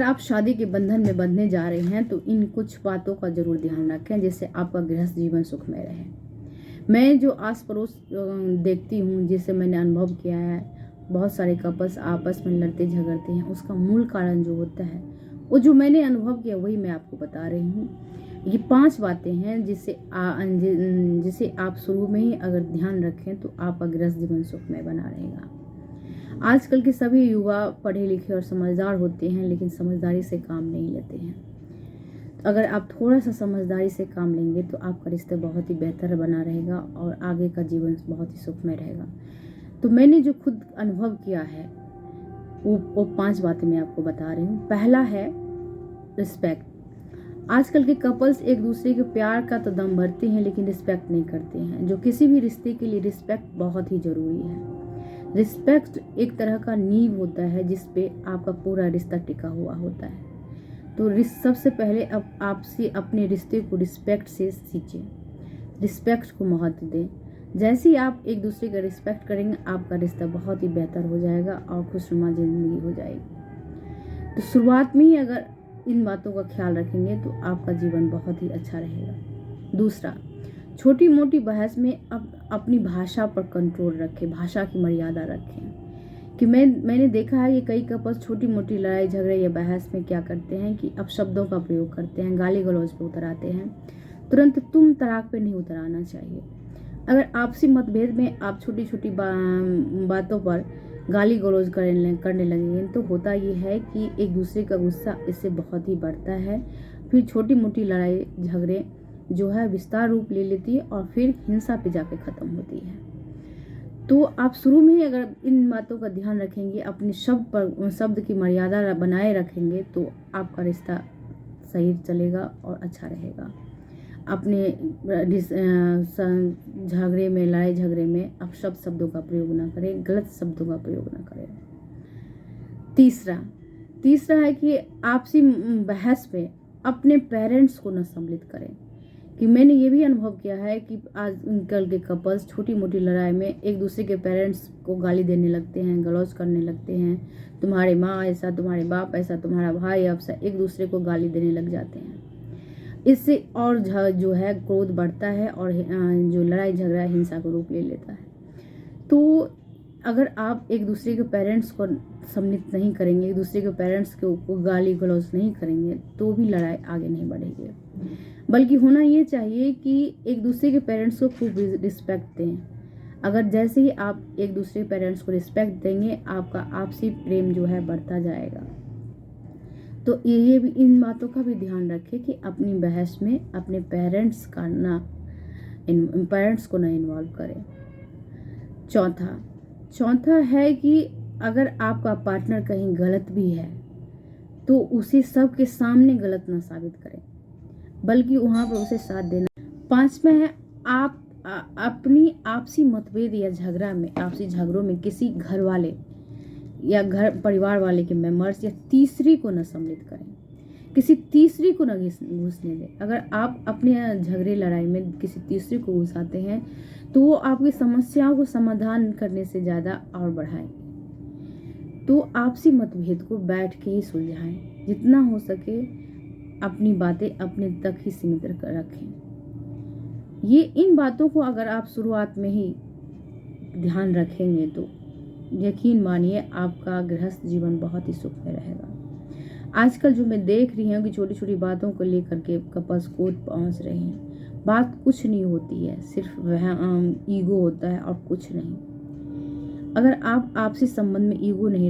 आप शादी के बंधन में बंधने जा रहे हैं तो इन कुछ बातों का जरूर ध्यान रखें, जिससे आपका गृहस्थ जीवन सुखमय रहे। मैं जो आस पड़ोस देखती हूँ, जिसे मैंने अनुभव किया है, बहुत सारे कपल्स आपस में लड़ते झगड़ते हैं। उसका मूल कारण जो होता है, वो जो मैंने अनुभव किया वही मैं आपको बता रही हूँ। ये 5 बातें हैं जिसे आप शुरू में ही अगर ध्यान रखें तो आपका गृहस्थ जीवन सुखमय बना रहेगा। आजकल के सभी युवा पढ़े लिखे और समझदार होते हैं, लेकिन समझदारी से काम नहीं लेते हैं। अगर आप थोड़ा सा समझदारी से काम लेंगे तो आपका रिश्ता बहुत ही बेहतर बना रहेगा और आगे का जीवन बहुत ही सुखमय रहेगा। तो मैंने जो खुद अनुभव किया है वो 5 बातें मैं आपको बता रही हूँ। पहला है रिस्पेक्ट। आजकल के कपल्स एक दूसरे के प्यार का तो दम भरते हैं, लेकिन रिस्पेक्ट नहीं करते हैं। जो किसी भी रिश्ते के लिए रिस्पेक्ट बहुत ही जरूरी है। रिस्पेक्ट एक तरह का नींव होता है जिस पे आपका पूरा रिश्ता टिका हुआ होता है। तो सबसे पहले अब आपसे अपने रिश्ते को रिस्पेक्ट से सींचें, रिस्पेक्ट को महत्व दें। जैसे ही आप एक दूसरे का रिस्पेक्ट करेंगे, आपका रिश्ता बहुत ही बेहतर हो जाएगा और खुशनुमा जिंदगी हो जाएगी। तो शुरुआत में ही अगर इन बातों का ख्याल रखेंगे तो आपका जीवन बहुत ही अच्छा रहेगा। दूसरा, छोटी मोटी बहस में अपनी भाषा पर कंट्रोल रखें, भाषा की मर्यादा रखें। कि मैंने देखा है कि कई कपल्स छोटी मोटी लड़ाई झगड़े या बहस में क्या करते हैं कि अपशब्दों का प्रयोग करते हैं, गाली गलौज पे उतर आते हैं। तुरंत तुम तड़ाक पे नहीं उतर आना चाहिए। अगर आपसी मतभेद में आप छोटी छोटी बातों पर गाली गलौज करने लगेंगे तो होता ये है कि एक दूसरे का गुस्सा इससे बहुत ही बढ़ता है। फिर छोटी मोटी लड़ाई झगड़े जो है विस्तार रूप ले लेती है और फिर हिंसा पे जाके ख़त्म होती है। तो आप शुरू में ही अगर इन बातों का ध्यान रखेंगे, अपने शब्द की मर्यादा बनाए रखेंगे, तो आपका रिश्ता सही चलेगा और अच्छा रहेगा। अपने लड़ाई झगड़े में अपशब्द शब्दों का प्रयोग ना करें, गलत शब्दों का प्रयोग ना करें। तीसरा है कि आपसी बहस में अपने पेरेंट्स को न सम्मिलित करें। कि मैंने ये भी अनुभव किया है कि आजकल के कपल्स छोटी मोटी लड़ाई में एक दूसरे के पेरेंट्स को गाली देने लगते हैं, गलौज करने लगते हैं। तुम्हारे माँ ऐसा, तुम्हारे बाप ऐसा, तुम्हारा भाई ऐसा, एक दूसरे को गाली देने लग जाते हैं। इससे और जो है क्रोध बढ़ता है और जो लड़ाई झगड़ा हिंसा को रूप ले लेता है। तो अगर आप एक दूसरे के पेरेंट्स को सम्मिलित नहीं करेंगे, एक दूसरे के पेरेंट्स को गाली गलौज नहीं करेंगे, तो भी लड़ाई आगे नहीं बढ़ेगी। बल्कि होना ये चाहिए कि एक दूसरे के पेरेंट्स को खूब रिस्पेक्ट दें। अगर जैसे ही आप एक दूसरे पेरेंट्स को रिस्पेक्ट देंगे, आपका आपसी प्रेम जो है बढ़ता जाएगा। तो ये भी इन बातों का भी ध्यान रखें कि अपनी बहस में अपने पेरेंट्स को ना इन्वॉल्व करें। चौथा है कि अगर आपका पार्टनर कहीं गलत भी है तो उसे सबके सामने गलत ना साबित करें, बल्कि वहाँ पर उसे साथ देना। 5वां है, आप अपनी आपसी मतभेद या आपसी झगड़ों में किसी घर वाले या घर परिवार वाले के मेंबर्स या तीसरी को न सम्मिलित करें, किसी तीसरी को न घुसने दें। अगर आप अपने झगड़े लड़ाई में किसी तीसरी को घुसाते हैं तो वो आपकी समस्याओं को समाधान करने से ज़्यादा और बढ़ाएंगे। तो आपसी मतभेद को बैठ के ही सुलझाएं। जितना हो सके अपनी बातें अपने तक ही सीमित रखें। इन बातों को अगर आप शुरुआत में ही ध्यान रखेंगे तो यकीन मानिए आपका गृहस्थ जीवन बहुत ही सुखमय रहेगा। आजकल जो मैं देख रही हूँ कि छोटी छोटी बातों को लेकर के कपल्स कोर्ट पहुँच रहे हैं। बात कुछ नहीं होती है, सिर्फ वह ईगो होता है और कुछ नहीं। अगर आप आपसी संबंध में ईगो नहीं